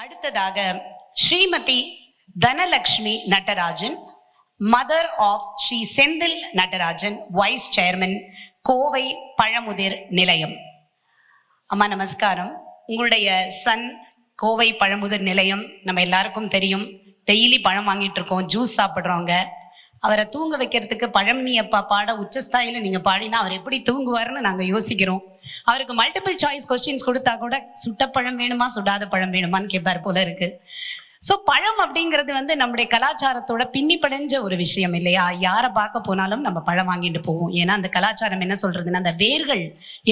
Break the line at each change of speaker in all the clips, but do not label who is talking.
அடுத்ததாக Shrimati Dhanalakshmi Natarajan, mother of Shri Senthil Natarajan, vice chairman, Kovai Pazhamudhir Nilayam. அம்மா நமஸ்காரம். உங்களுடைய சன் கோவை பழமுதிர் நிலையம் நம்ம எல்லாருக்கும் தெரியும். டெய்லி பழம் வாங்கிட்டு இருக்கோம், ஜூஸ் சாப்பிட்றோங்க. அவரை தூங்க வைக்கிறதுக்கு பழமணி அப்பா பாட உச்சஸ்தாயில் நீங்கள் பாடினா அவர் எப்படி தூங்குவார்னு நாங்கள் யோசிக்கிறோம். அவருக்கு மல்டிபிள் சாய்ஸ் கொஸ்டின்ஸ் கொடுத்தா கூட சுட்ட பழம் வேணுமா சுடாத பழம் வேணுமான்னு கேட்பார் போல இருக்கு. ஸோ பழம் அப்படிங்கிறது நம்முடைய கலாச்சாரத்தோட பின்னி படைஞ்ச ஒரு விஷயம் இல்லையா? யாரை பார்க்க போனாலும் நம்ம பழம் வாங்கிட்டு போவோம். ஏன்னா அந்த கலாச்சாரம் என்ன சொல்றதுன்னா, அந்த வேர்கள்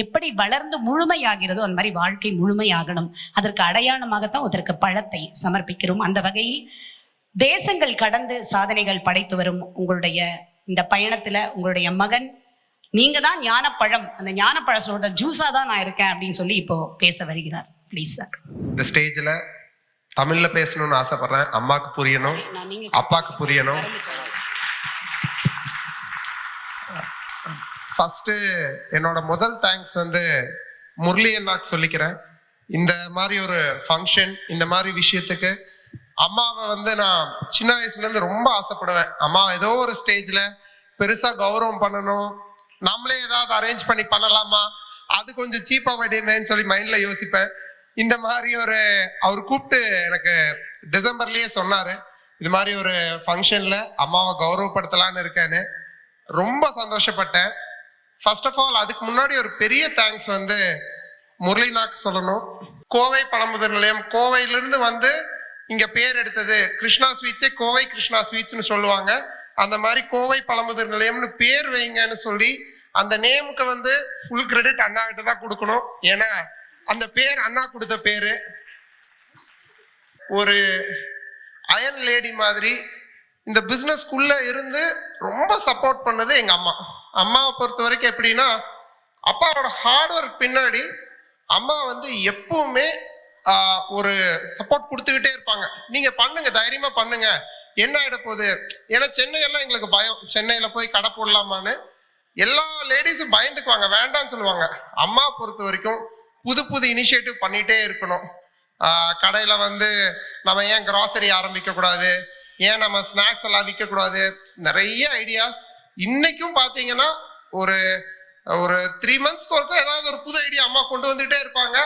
எப்படி வளர்ந்து முழுமையாகிறதோ அந்த மாதிரி வாழ்க்கை முழுமையாகணும். அதற்கு அடையாளமாகத்தான் அதற்கு பழத்தை சமர்ப்பிக்கிறோம். அந்த வகையில் தேசங்கள் கடந்து சாதனைகள் படைத்து வரும் உங்களுடைய இந்த பயணத்துல உங்களுடைய மகன், நீங்க தான் ஞானப்பழம், அந்த ஞானப்பழத்தோட ஜூஸா தான் நான் இருக்கேன் அப்படின்னு சொல்லி இப்போ பேச வருகிறார். Please sir.
இந்த ஸ்டேஜ்ல தமிழ்ல பேசணும்னு ஆசைப்படுறேன். அம்மாக்கு புரியணும், அப்பாக்கு புரியணும். ஃபர்ஸ்ட் என்னோட முதல் தேங்க்ஸ் முரளி அண்ணாக்கு சொல்லிக்கிறேன். இந்த மாதிரி ஒரு ஃபங்க்ஷன், இந்த மாதிரி விஷயத்துக்கு அம்மாவை நான் சின்ன வயசுல இருந்து ரொம்ப ஆசைப்படுவேன். அம்மா ஏதோ ஒரு ஸ்டேஜ்ல பெருசா கௌரவம் பண்ணணும், நம்மளே ஏதாவது அரேஞ்ச் பண்ணி பண்ணலாமா, அது கொஞ்சம் சீப்பா வடிமேன்னு சொல்லி மைண்ட்ல யோசிப்பேன். இந்த மாதிரி அவர் கூப்பிட்டு எனக்கு டிசம்பர்லயே சொன்னாரு, இது மாதிரி ஒரு ஃபங்க்ஷன்ல அம்மாவை கௌரவப்படுத்தலான்னு இருக்கேன்னு. ரொம்ப சந்தோஷப்பட்டேன். ஃபர்ஸ்ட் ஆஃப் ஆல் அதுக்கு முன்னாடி ஒரு பெரிய தேங்க்ஸ் முரளிநாக்கு சொல்லணும். கோவை பழமுதிர் நிலையம், கோவையிலிருந்து இங்க பேர் எடுத்தது கிருஷ்ணா ஸ்வீட்ஸே கோவை கிருஷ்ணா ஸ்வீட்ஸ்னு சொல்லுவாங்க. அந்த மாதிரி கோவை பழமுதிர் நிலையம்னு பேர் வைங்கன்னு சொல்லி அந்த நேமுக்கு ஃபுல் கிரெடிட் அண்ணா கிட்ட தான் கொடுக்கணும். ஏன்னா அந்த பேர் அண்ணா கொடுத்த பேரு. ஒரு அயன் லேடி மாதிரி இந்த பிசினஸ்க்குள்ள இருந்து ரொம்ப சப்போர்ட் பண்ணது எங்க அம்மா. அம்மாவை பொறுத்த வரைக்கும் எப்படின்னா, அப்பாவோட ஹார்ட் ஒர்க் பின்னாடி அம்மா எப்பவுமே ஒரு சப்போர்ட் கொடுத்துக்கிட்டே இருப்பாங்க. நீங்க பண்ணுங்க, தைரியமா பண்ணுங்க, என்ன ஆயிட போகுது. ஏன்னா சென்னையெல்லாம் எங்களுக்கு பயம், சென்னையில போய் கடை போடலாமான்னு எல்லா லேடிஸும் பயந்துக்குவாங்க, வேண்டாம்னு சொல்லுவாங்க. அம்மா பொறுத்த வரைக்கும் புது புது இனிஷியேட்டிவ் பண்ணிட்டே இருக்கணும். கடையில நம்ம ஏன் கிராசரி ஆரம்பிக்க கூடாது, ஏன் நம்ம ஸ்நாக்ஸ் எல்லாம் விற்க கூடாது, நிறைய ஐடியாஸ். இன்னைக்கும் பாத்தீங்கன்னா ஒரு 3 monthsக்கு ஒருக்கும் ஏதாவது ஒரு புது ஐடியா அம்மா கொண்டு வந்துட்டே இருப்பாங்க.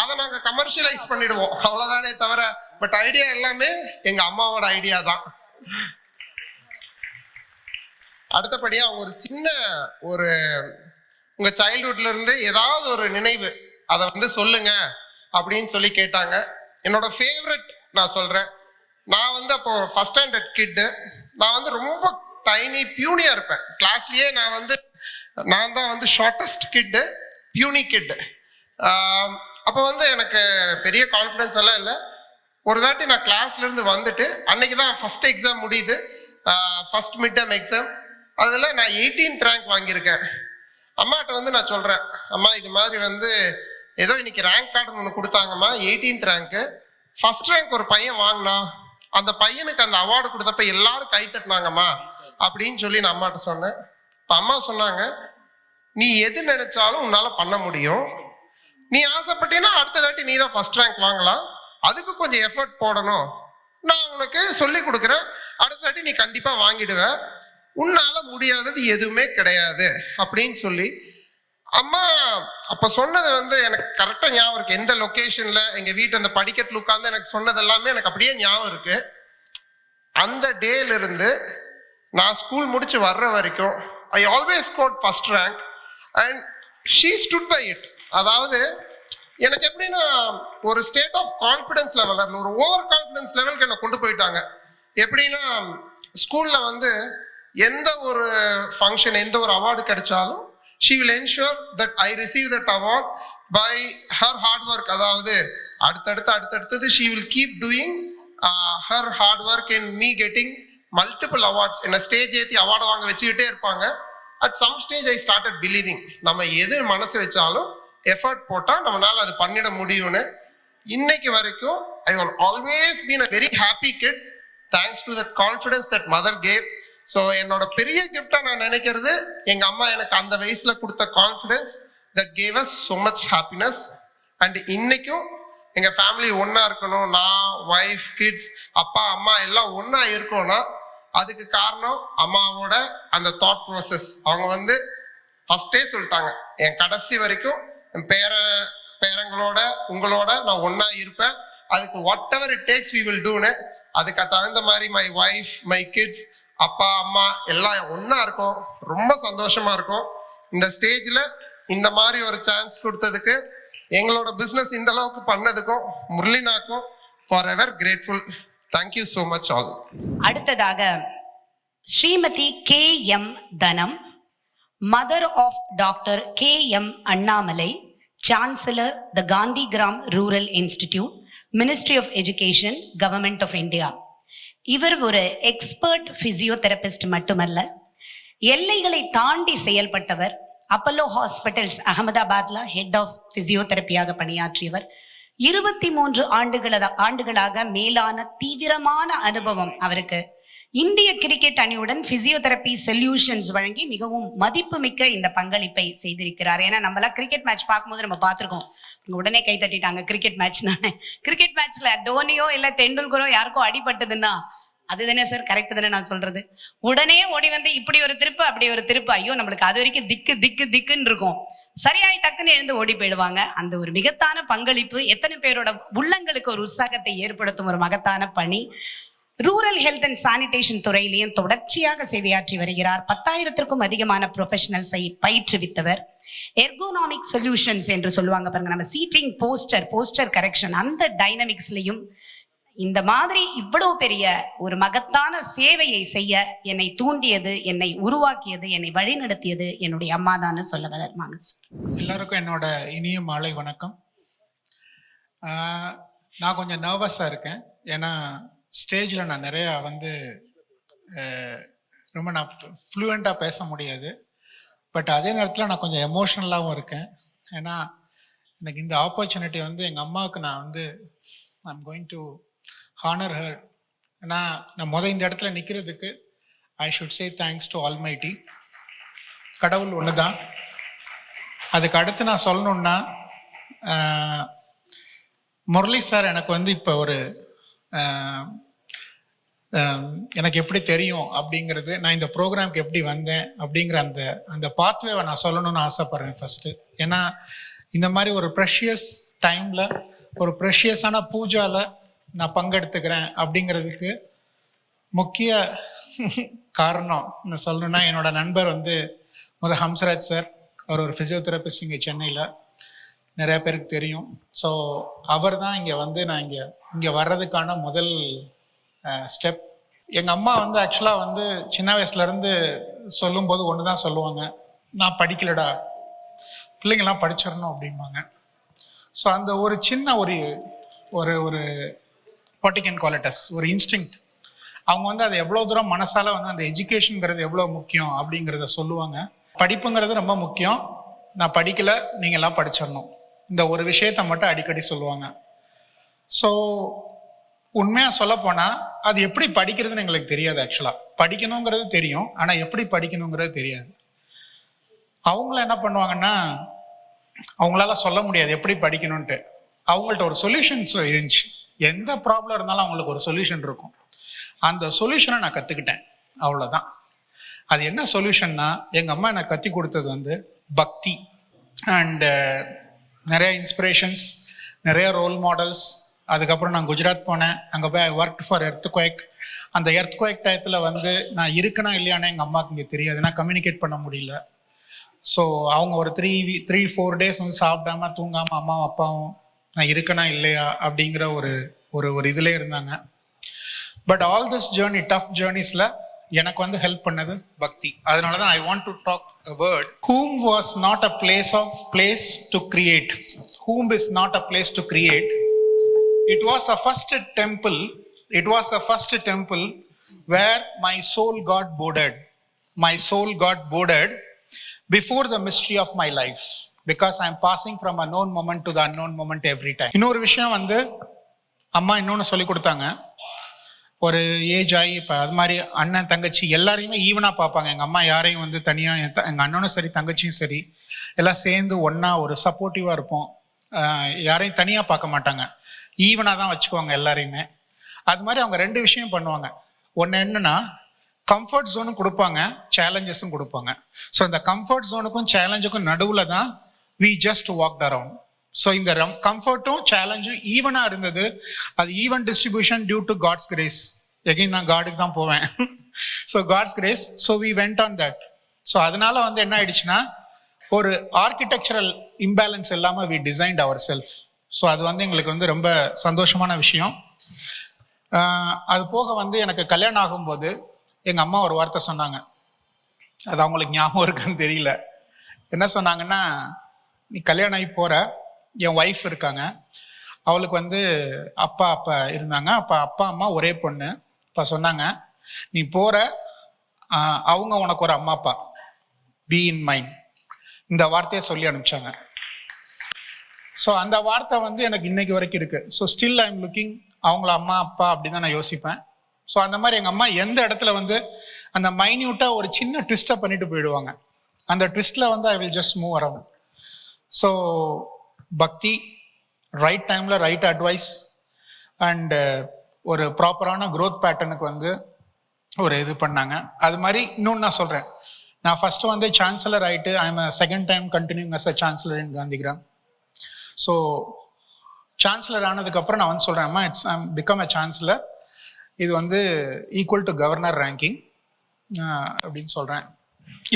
அதை நாங்க கமர்ஷியலைஸ் பண்ணிடுவோம், அவ்வளவுதானே தவிர பட் ஐடியா எல்லாமே எங்க அம்மாவோட ஐடியா தான். அடுத்தபடியா அவங்க ஒரு சின்ன உங்க சைல்ட்ஹுட்ல இருந்து ஏதாவது ஒரு நினைவு அதை சொல்லுங்க அப்படின்னு சொல்லி கேட்டாங்க. என்னோட ஃபேவரட் நான் சொல்றேன். நான் அப்போ ஃபர்ஸ்ட் ஸ்டாண்டர்ட் கிட்டு. நான் ரொம்ப டைனி பியூனியா இருப்பேன் கிளாஸ்லயே. நான் தான் ஷார்டஸ்ட் கிட்டு, பியூனி கிட்டு. அப்போ எனக்கு பெரிய கான்ஃபிடன்ஸ் எல்லாம் இல்லை. ஒரு தாட்டி நான் கிளாஸ்ல இருந்து வந்துட்டு அன்னைக்கு தான் ஃபர்ஸ்ட் எக்ஸாம் முடியுது, ஃபர்ஸ்ட் மிட் டேர்ம் எக்ஸாம். அதில் நான் 18th ரேங்க் வாங்கியிருக்கேன். அம்மாட்ட நான் சொல்றேன், அம்மா இது மாதிரி ஏதோ இன்னைக்கு ரேங்க் கார்டு ஒன்று கொடுத்தாங்கம்மா, 18th ரேங்க்கு. ஃபர்ஸ்ட் ரேங்க் ஒரு பையன் வாங்கினா, அந்த பையனுக்கு அந்த அவார்டு கொடுத்தப்ப எல்லாரும் கை தட்டினாங்கம்மா அப்படின்னு சொல்லி நான் அம்மாட்ட சொன்னேன். இப்போ அம்மா சொன்னாங்க, நீ எது நினைச்சாலும் உன்னால பண்ண முடியும், நீ ஆசைப்பட்டீங்கன்னா அடுத்த தாட்டி நீ தான் ஃபர்ஸ்ட் ரேங்க் வாங்கலாம், அதுக்கு கொஞ்சம் எஃபர்ட் போடணும், நான் உனக்கு சொல்லி கொடுக்குறேன், அடுத்த தாட்டி நீ கண்டிப்பா வாங்கிடுவ, உன்னால முடியாதது எதுவுமே கிடையாது அப்படின்னு சொல்லி அம்மா அப்ப சொன்னது எனக்கு கரெக்டா ஞாபகம் இருக்கு. எந்த லொகேஷன்ல எங்க வீட்டு அந்த படிக்கட்டுல உட்கார்ந்து எனக்கு சொன்னது எல்லாமே எனக்கு அப்படியே ஞாபகம் இருக்கு. அந்த டேல இருந்து நான் ஸ்கூல் முடிச்சு வர்ற வரைக்கும் I always scored first rank and she stood by it. அதாவது எனக்கு எப்படின்னா ஒரு ஸ்டேட் ஆஃப் கான்ஃபிடன்ஸ் லெவல், ஒரு ஓவர் கான்ஃபிடன்ஸ் லெவலுக்கு என்னை கொண்டு போயிட்டாங்க. எப்படின்னா ஸ்கூல்ல எந்த ஒரு ஃபங்க்ஷன், எந்த ஒரு அவார்டு கிடைச்சாலும் she will ensure that I receive that award by her hard work. அதாவது அடுத்தடுத்தது she will keep doing her hard work in me getting multiple awards. என்ன ஸ்டேஜ் ஏற்றி அவார்டு வாங்க வச்சுக்கிட்டே இருப்பாங்க. At some stage I started believing, நம்ம எது மனசு வச்சாலும் எஃபர்ட் போட்டால் நம்மளால அது பண்ணிட முடியும்னு. இன்னைக்கு வரைக்கும் I will always been a very happy kid thanks to that confidence that mother gave. So என்னோட பெரிய கிஃப்டா நான் நினைக்கிறது எங்க அம்மா எனக்கு அந்த வயசுல கொடுத்த confidence that gave us so much happiness. And இன்னைக்கும் எங்கள் ஃபேமிலி ஒன்றா இருக்கணும், நான் ஒய்ஃப் கிட்ஸ் அப்பா அம்மா எல்லாம் ஒன்றா இருக்கோன்னா அதுக்கு காரணம் அம்மாவோட அந்த தாட் ப்ராசஸ். அவங்க ஃபஸ்ட்டே சொல்லிட்டாங்க, என் கடைசி வரைக்கும் என் பேரங்களோட உங்களோட நான் ஒன்றா இருப்பேன், அதுக்கு whatever it takes we will டூன்னு. அதுக்கு தகுந்த மாதிரி மை ஒய்ஃப் மை கிட்ஸ் அப்பா அம்மா எல்லாம் ஒன்றா இருக்கும். ரொம்ப சந்தோஷமா இருக்கும். இந்த ஸ்டேஜில் இந்த மாதிரி ஒரு சான்ஸ் கொடுத்ததுக்கு, எங்களோட பிஸ்னஸ் இந்த அளவுக்கு பண்ணதுக்கும் முரளினாக்கும் for ever grateful. Thank you so much all.
அடுத்ததாக Shrimati KM Dhanam, mother of doctor KM Annamalai, chancellor the Gandhigram rural institute, ministry of education, government of India. இவர் ஒரு எக்ஸ்பர்ட் பிசியோதெரபிஸ்ட் மட்டுமல்ல, எல்லைகளை தாண்டி செயல்பட்டவர். அப்பல்லோ ஹாஸ்பிட்டல்ஸ் அகமதாபாத்ல ஹெட் ஆஃப் பிசியோதெரப்பியாக பணியாற்றியவர். 23 ஆண்டுகளாக மேலான தீவிரமான அனுபவம் அவருக்கு. இந்திய கிரிக்கெட் அணியுடன் பிசியோதெரப்பி சொல்யூஷன்ஸ் வழங்கி மிகவும் மதிப்புமிக்க இந்த பங்களிப்பை செய்திருக்கிறார். ஏன்னா நம்மளாம் கிரிக்கெட் மேட்ச் பார்க்கும்போது நம்ம பார்த்துருக்கோம், உடனே கை தட்டிட்டாங்க கிரிக்கெட் மேட்ச். கிரிக்கெட் மேட்ச்ல டோனியோ இல்ல தெண்டுல்கரோ யாருக்கோ அடிபட்டதுன்னா அதுதானே சார் கரெக்ட் தானே நான் சொல்றது, உடனே ஓடி இப்படி ஒரு திருப்பு அப்படி ஒரு திருப்பு, ஐயோ நம்மளுக்கு அது வரைக்கும் திக்கு திக்கு திக்குன்னு இருக்கும், சரியாய் டக்குன்னு எழுந்து ஓடி போயிடுவாங்க. அந்த ஒரு மிகத்தான பங்களிப்பு எத்தனை பேரோட உள்ளங்களுக்கு ஒரு உற்சாகத்தை ஏற்படுத்தும் ஒரு மகத்தான பணி. ரூரல் ஹெல்த் அண்ட் சானிடேஷன் துறையிலையும் தொடர்ச்சியாக சேவையாற்றி வருகிறார். 10,000க்கும் அதிகமான ப்ரொஃபஷனல்ஸை பயிற்றுவித்தவர். எர்கோனாமிக் சொல்யூஷன்ஸ் என்று சொல்லுவாங்க பாருங்க, நம்ம சீட்டிங் போஸ்டர் கரெக்ஷன், அந்த டைனமிக்ஸ்லையும் இந்த மாதிரி இவ்வளவு பெரிய ஒரு மகத்தான சேவையை செய்ய என்னை தூண்டியது, என்னை உருவாக்கியது, என்னை வழிநடத்தியது என்னுடைய அம்மா தான் சொல்ல வர்றாங்க.
எல்லாருக்கும் என்னோட இனிய மாலை வணக்கம். நான் கொஞ்சம் நர்வஸாக இருக்கேன், ஏன்னா ஸ்டேஜில் நான் நிறையா ரொம்ப நான் ஃப்ளூயண்ட்டாக பேச முடியாது. பட் அதே நேரத்தில் நான் கொஞ்சம் எமோஷ்னலாகவும் இருக்கேன். ஏன்னா எனக்கு இந்த ஆப்பர்ச்சுனிட்டி எங்கள் அம்மாவுக்கு நான் I'm going to honour her. ஏன்னா நான் இந்த இடத்துல நிற்கிறதுக்கு I should say thanks to Almighty. கடவுள் ஒன்று தான். அதுக்கு அடுத்து நான் சொல்லணுன்னா, முரளி சார் எனக்கு இப்போ ஒரு எனக்கு எப்படி தெரியும் அப்படிங்கிறது, நான் இந்த ப்ரோக்ராம்க்கு எப்படி வந்தேன் அப்படிங்கிற அந்த பாத்வேவை நான் சொல்லணும்னு ஆசைப்பட்றேன் ஃபஸ்ட்டு. ஏன்னா இந்த மாதிரி ஒரு ப்ரெஷியஸ் டைமில் ஒரு ப்ரெஷியஸான பூஜாவில் நான் பங்கெடுத்துக்கிறேன் அப்படிங்கிறதுக்கு முக்கிய காரணம் நான் சொல்லணுன்னா, என்னோட நண்பர் ஹம்சராஜ் சார். அவர் ஒரு ஃபிசியோதெரபிஸ்ட் இங்கே சென்னையில், நிறைய பேருக்கு தெரியும். ஸோ அவர் தான் நான் இங்கே வர்றதுக்கான முதல் ஸ்டெப். எங்கள் அம்மா ஆக்சுவலாக சின்ன வயசுலேருந்து சொல்லும்போது ஒன்று தான் சொல்லுவாங்க, நான் படிக்கலடா, பிள்ளைங்கள்லாம் படிச்சிடணும் அப்படிம்பாங்க. ஸோ அந்த ஒரு சின்ன ஒரு ஒரு what you can call it as ஒரு இன்ஸ்டிங்க்ட். அவங்க அது எவ்வளோ தூரம் மனசால அந்த எஜுகேஷனுங்கிறது எவ்வளோ முக்கியம் அப்படிங்கிறத சொல்லுவாங்க. படிப்புங்கிறது ரொம்ப முக்கியம், நான் படிக்கலை, நீங்கள்லாம் படிச்சிடணும், இந்த ஒரு விஷயத்த மட்டும் அடிக்கடி சொல்லுவாங்க. ஸோ உண்மையாக சொல்லப்போனால் அது எப்படி படிக்கிறதுன்னு எங்களுக்கு தெரியாது. ஆக்சுவலாக படிக்கணுங்கிறது தெரியும், ஆனால் எப்படி படிக்கணுங்கிறது தெரியாது. அவங்கள என்ன பண்ணுவாங்கன்னா, அவங்களால சொல்ல முடியாது எப்படி படிக்கணும்ன்ட்டு. அவங்கள்ட்ட ஒரு சொல்யூஷன்ஸ் இருந்துச்சு. எந்த ப்ராப்ளம் இருந்தாலும் அவங்களுக்கு ஒரு சொல்யூஷன் இருக்கும். அந்த சொல்யூஷனை நான் கற்றுக்கிட்டேன், அவ்வளோதான். அது என்ன சொல்யூஷன்னா, எங்கள் அம்மா எனக்கு கற்றுக் கொடுத்தது பக்தி அண்டு நிறைய இன்ஸ்பிரேஷன்ஸ், நிறைய ரோல் மாடல்ஸ். அதுக்கப்புறம் நான் குஜராத் போனேன், அங்கே போய் ஒர்க் ஃபார் எர்த்குவேக். அந்த எர்த்குவேக் டயத்தில் நான் இருக்கனா இல்லையானே எங்கள் அம்மாவுக்கு இங்கே தெரியாது, நான் கம்யூனிகேட் பண்ண முடியல. ஸோ அவங்க ஒரு 3-4 டேஸ் சாப்பிடாம தூங்காமல் அம்மாவும் அப்பாவும் நான் இருக்கனா இல்லையா அப்படிங்கிற ஒரு இதிலே இருந்தாங்க. But all this journey, tough ஜேர்னிஸில் எனக்கு ஹெல்ப் பண்ணது பக்தி. அதனால தான் I want to talk a word. Whom was not a place to create. Whom is not a place to create. It was a first temple. It was a first temple where my soul got boarded. My soul got boarded before the mystery of my life, because I am passing from a known moment to the unknown moment every time. இன்னொரு விஷயம் அம்மா இன்னொன்று சொல்லி கொடுத்தாங்க. ஒரு age ஆகி இப்போ அது மாதிரி அண்ணன் தங்கச்சி எல்லாரையுமே ஈவனாக பார்ப்பாங்க. எங்கள் அம்மா யாரையும் தனியாக, எங்கள் அண்ணனும் சரி தங்கச்சியும் சரி எல்லாம் சேர்ந்து ஒன்றா ஒரு சப்போர்ட்டிவாக இருப்போம். யாரையும் தனியாக பார்க்க மாட்டாங்க. ஈவனாக தான் வச்சுக்குவாங்க எல்லாரையுமே. அது மாதிரி அவங்க 2 விஷயம் பண்ணுவாங்க. ஒன்று என்னன்னா, கம்ஃபர்ட் ஜோனும் கொடுப்பாங்க, சேலஞ்சஸும் கொடுப்பாங்க. ஸோ இந்த கம்ஃபர்ட் ஜோனுக்கும் சேலஞ்சுக்கும் நடுவில் தான் we just walked around. So இந்த கம்ஃபர்ட்டும் சேலஞ்சும் ஈவனாக இருந்தது. அது even distribution due to God's grace. Again நான் காடுக்கு தான் போவேன். So God's grace. So we went on that. So அதனால வந்து என்ன ஆயிடுச்சுன்னா, ஒரு ஆர்கிடெக்சரல் இம்பேலன்ஸ் இல்லாமல் we designed our self. So அது வந்து எங்களுக்கு வந்து ரொம்ப சந்தோஷமான விஷயம். அது போக வந்து எனக்கு கல்யாணம் ஆகும்போது எங்கள் அம்மா ஒரு வார்த்தை சொன்னாங்க. அது அவங்களுக்கு ஞாபகம் இருக்குன்னு தெரியல. என்ன சொன்னாங்கன்னா, நீ கல்யாணம் ஆகி போகிற, என் ஒய்ஃப் இருக்காங்க, அவளுக்கு வந்து அப்பா இருந்தாங்க. அப்பா அம்மா ஒரே பொண்ணு. இப்போ சொன்னாங்க, நீ போகிற, அவங்க உனக்கு ஒரு அம்மா அப்பா, பி இன் மைண்ட். இந்த வார்த்தையை சொல்லி அனுப்பிச்சாங்க. ஸோ அந்த வார்த்தை வந்து எனக்கு இன்னைக்கு வரைக்கும் இருக்கு. So still I am looking அவங்கள அம்மா அப்பா அப்படி தான் நான் யோசிப்பேன். ஸோ அந்த மாதிரி எங்கள் அம்மா எந்த இடத்துல வந்து அந்த மைன்யூட்டாக ஒரு சின்ன ட்விஸ்ட்டை பண்ணிட்டு போயிடுவாங்க. அந்த ட்விஸ்ட்டில் வந்து I will just move around. So பக்தி, ரைட் டைமில் ரைட் அட்வைஸ் அண்டு ஒரு ப்ராப்பரான க்ரோத் பேட்டர்னுக்கு வந்து ஒரு இது பண்ணாங்க. அது மாதிரி இன்னொன்று நான் சொல்கிறேன். நான் ஃபஸ்ட்டு வந்து சான்சலர் ஆகிட்டு I am second time continuing as a chancellor in Gandhigram. So chancellor ஆனதுக்கப்புறம் நான் வந்து சொல்கிறேன், அம்மா it's I'm become a chancellor, இது வந்து ஈக்குவல் டு கவர்னர் ரேங்கிங் அப்படின்னு சொல்கிறேன்.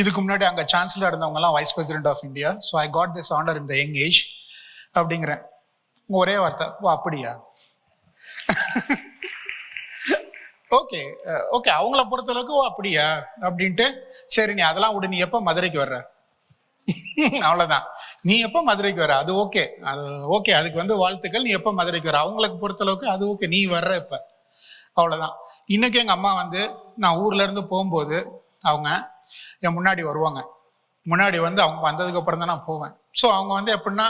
இதுக்கு முன்னாடி அங்கே சான்சலர் இருந்தவங்கலாம் vice president of India. So I got this honour in the young age அப்படிங்கிறேன். ஒரே வார்த்தை, ஓ அப்படியா, ஓகே ஓகே. அவங்கள பொறுத்தளவுக்கு ஓ அப்படியா அப்படின்ட்டு, சரி நீ அதெல்லாம் விடு, நீ எப்போ மதுரைக்கு வர்ற, அவ்வளோதான், நீ எப்போ மதுரைக்கு வர, அது ஓகே, அது ஓகே, அதுக்கு வந்து வாழ்த்துக்கள், நீ எப்போ மதுரைக்கு வர, அவங்களுக்கு பொறுத்தளவுக்கு அது ஓகே, நீ வர்ற இப்போ, அவ்வளோதான். இன்னைக்கு எங்கள் அம்மா வந்து நான் ஊர்ல இருந்து போகும்போது அவங்க என் முன்னாடி வருவாங்க. முன்னாடி வந்து அவங்க வந்ததுக்கு அப்புறம் தான் நான் போவேன். ஸோ அவங்க வந்து எப்படின்னா,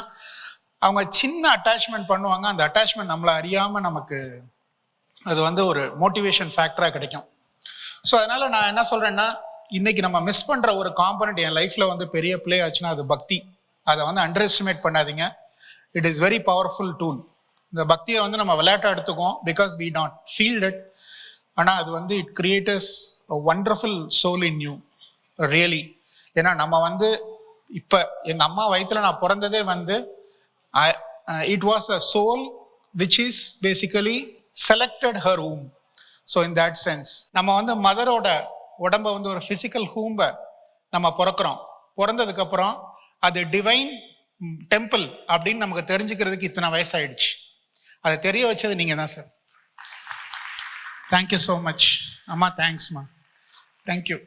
அவங்க சின்ன அட்டாச்மெண்ட் பண்ணுவாங்க. அந்த அட்டாச்மெண்ட் நம்மளை அறியாமல் நமக்கு அது வந்து ஒரு மோட்டிவேஷன் ஃபேக்டராக கிடைக்கும். ஸோ அதனால நான் என்ன சொல்றேன்னா, இன்னைக்கு நம்ம மிஸ் பண்ற ஒரு காம்பனண்ட் என் லைஃப்ல வந்து பெரிய பிளே ஆச்சுன்னா அது பக்தி. அதை வந்து அண்டர் எஸ்டிமேட் பண்ணாதீங்க. It is very powerful tool. இந்த பக்தியை வந்து நம்ம விளையாட்டை எடுத்துக்கோம், because we not feel it. ஆனால் அது வந்து it creators a wonderful soul in you really. ஏன்னா நம்ம வந்து இப்போ எங்கள் அம்மா வயிற்றுல நான் பிறந்ததே வந்து it was a soul which is basically selected her womb. So in that sense நம்ம வந்து மதரோட உடம்ப வந்து ஒரு ஃபிசிக்கல் ஹூம்பை நம்ம பிறந்ததுக்கு அப்புறம் அது டிவைன் டெம்பிள் அப்படின்னு நமக்கு தெரிஞ்சுக்கிறதுக்கு இத்தனை வயசாயிடுச்சு. அதை தெரிய வச்சது நீங்க தான் சார். தேங்க்யூ ஸோ மச் அம்மா. தேங்க்ஸ்மா. தேங்க்யூ.